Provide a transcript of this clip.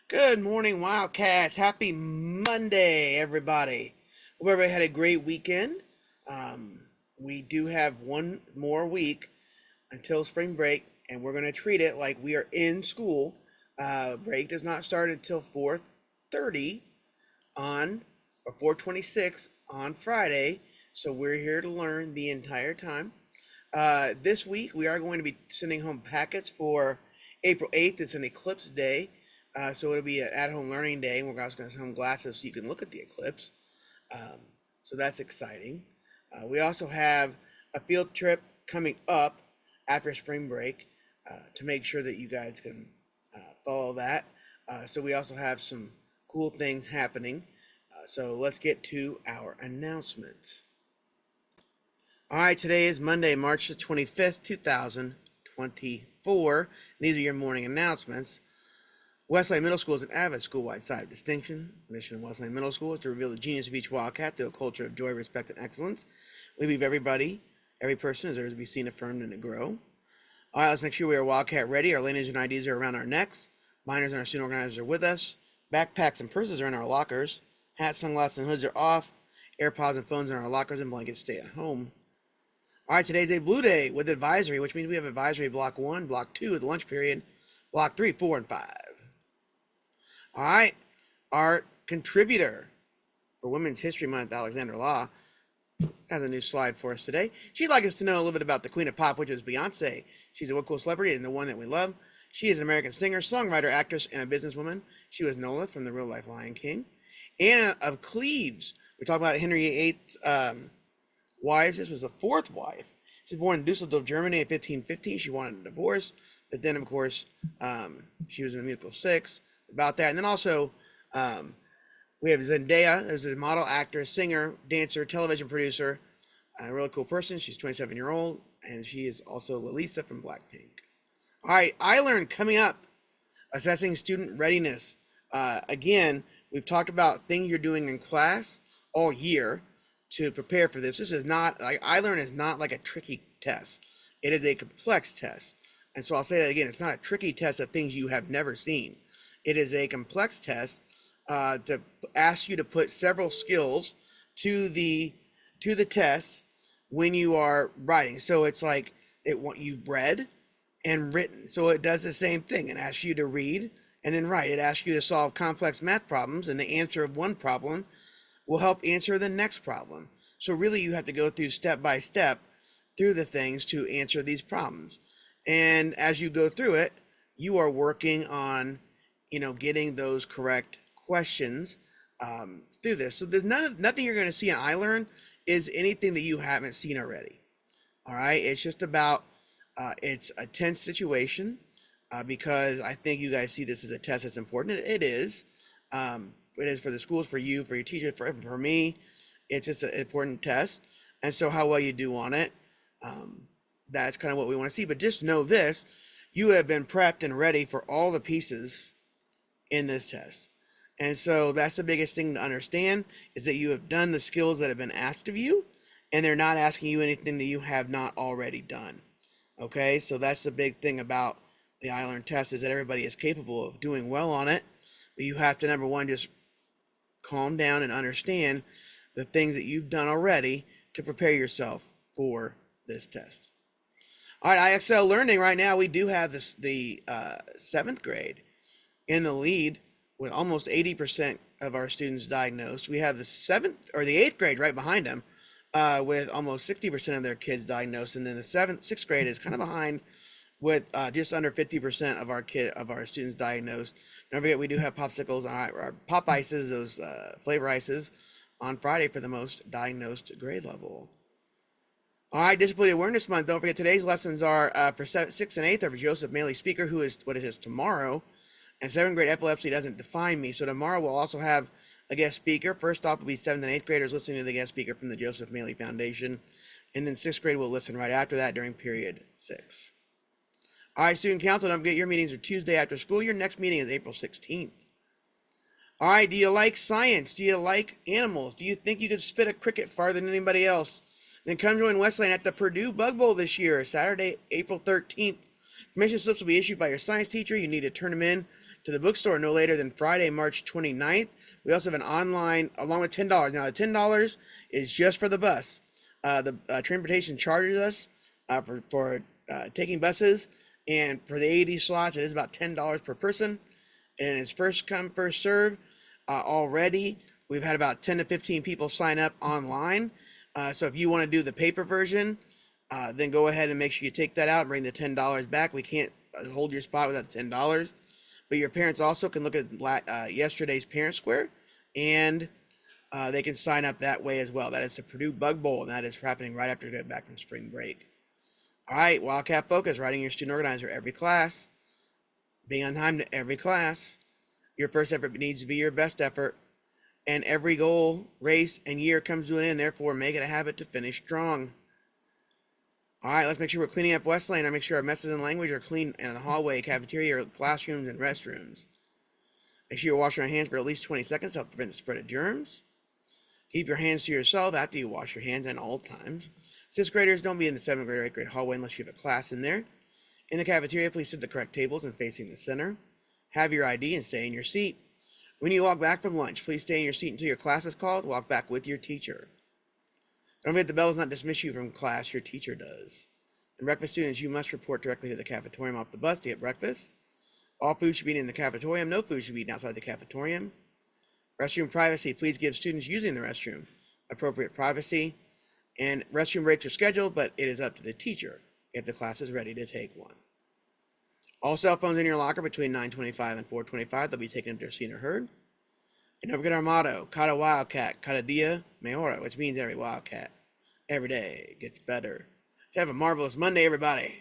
Good morning, Wildcats. Happy Monday, everybody. Hope everybody had a great weekend. Um, we do have one more week until spring break, and we're going to treat it like we are in school. Break does not start until 4:30 on or 4:26 on Friday, so we're here to learn the entire time. This week, we are going to be sending home packets for April 8th. It's an eclipse day, so it'll be an at-home learning day. And we're also going to send home glasses so you can look at the eclipse. Um, so that's exciting. We also have a field trip coming up after spring break to make sure that you guys can follow that. So we also have some cool things happening. So let's get to our announcements. All right, today is Monday, March the 25th, 2024. These are your morning announcements. Westlake Middle School is an avid school-wide site of distinction. The mission of Westlake Middle School is to reveal the genius of each Wildcat through a culture of joy, respect, and excellence. We believe every person deserves to be seen, affirmed, and to grow. All right, let's make sure we are Wildcat ready. Our lineage and IDs are around our necks. Binders and our student organizers are with us. Backpacks and purses are in our lockers. Hats, sunglasses, and hoods are off. AirPods and phones in our lockers, and blankets stay at home. All right, today's a blue day with advisory, which means we have advisory block 1, block 2 at the lunch period, block 3, 4, and 5. All right, our contributor for Women's History Month, Alexandra Law, has a new slide for us today. She'd like us to know a little bit about the Queen of Pop, which is Beyonce. She's a real cool celebrity and the one that we love. She is an American singer, songwriter, actress, and a businesswoman. She was Nola from the real life Lion King. Anna of Cleves. We talked about Henry VIII wives. This was the fourth wife. She was born in Dusseldorf, Germany in 1515. She wanted a divorce, but then, of course, she was in the musical Six about that. And then also, we have Zendaya as a model, actor, singer, dancer, television producer, a really cool person. She's 27-year-old, and she is also Lalisa from Blackpink. All right, iLearn coming up, assessing student readiness. Again, we've talked about things you're doing in class all year to prepare for this. This is not like iLearn is not like a tricky test. It is a complex test. And so I'll say that again, it's not a tricky test of things you have never seen. It is a complex test to ask you to put several skills to the test when you are writing. So it's like you've read and written. So it does the same thing and asks you to read and then write. It asks you to solve complex math problems, and the answer of one problem will help answer the next problem. So really you have to go through step by step through the things to answer these problems. And as you go through it, you are working on, getting those correct questions through this. So there's nothing you're going to see in iLearn is anything that you haven't seen already. All right. It's just about, it's a tense situation because I think you guys see this as a test that's important. It is. It is for the schools, for you, for your teachers, for me. It's just an important test. And so how well you do on it, that's kind of what we want to see. But just know this, you have been prepped and ready for all the pieces in this test. And so that's the biggest thing to understand is that you have done the skills that have been asked of you, and they're not asking you anything that you have not already done. Okay, so that's the big thing about the iLearn test is that everybody is capable of doing well on it, but you have to, number one, just calm down and understand the things that you've done already to prepare yourself for this test. All right, IXL Learning right now, we do have the seventh grade in the lead with almost 80% of our students diagnosed. We have the eighth grade right behind them with almost 60% of their kids diagnosed, and then the sixth grade is kind of behind with just under 50% of our students diagnosed. Don't forget, we do have popsicles, our pop ices, those flavor ices, on Friday for the most diagnosed grade level. All right, Disability Awareness Month. Don't forget, today's lessons are for 6th and 8th are for Joseph Maley Speaker, who is what it is tomorrow. And 7th grade epilepsy doesn't define me. So tomorrow we'll also have a guest speaker. First off will be 7th and 8th graders listening to the guest speaker from the Joseph Maley Foundation. And then 6th grade will listen right after that during period 6. All right, student council, don't forget your meetings are Tuesday after school. Your next meeting is April 16th. All right, do you like science? Do you like animals? Do you think you could spit a cricket farther than anybody else? Then come join Wesleyan at the Purdue Bug Bowl this year, Saturday, April 13th. Permission slips will be issued by your science teacher. You need to turn them in to the bookstore no later than Friday, March 29th. We also have an online, along with $10. Now, the $10 is just for the bus. The transportation charges us for taking buses, and for the 80 slots, it is about $10 per person, and it's first come, first serve. Already, we've had about 10 to 15 people sign up online. So if you want to do the paper version, then go ahead and make sure you take that out and bring the $10 back. We can't hold your spot without $10. But your parents also can look at yesterday's Parent Square, and they can sign up that way as well. That is the Purdue Bug Bowl, and that is happening right after they get back from spring break. All right, Wildcat Focus, writing your student organizer every class, being on time to every class. Your first effort needs to be your best effort, and every goal, race, and year comes to an end. Therefore, make it a habit to finish strong. All right, let's make sure we're cleaning up West Lane. I make sure our messes and language are clean in the hallway, cafeteria, classrooms, and restrooms. Make sure you're washing your hands for at least 20 seconds to help prevent the spread of germs. Keep your hands to yourself after you wash your hands at all times. 6th graders, don't be in the 7th grade or 8th grade hallway unless you have a class in there. In the cafeteria, please sit at the correct tables and facing the center. Have your ID and stay in your seat. When you walk back from lunch, please stay in your seat until your class is called. Walk back with your teacher. Don't forget the bell does not dismiss you from class, your teacher does. And breakfast students, you must report directly to the cafetorium off the bus to get breakfast. All food should be in the cafetorium. No food should be eaten outside the cafetorium. Restroom privacy, please give students using the restroom appropriate privacy. And restroom breaks are scheduled, but it is up to the teacher if the class is ready to take one. All cell phones in your locker between 9:25 and 4:25, they'll be taken up to seen or heard. And don't forget our motto, Cada Wildcat, Cada Dia Mejora, which means every Wildcat, every day gets better. Have a marvelous Monday, everybody.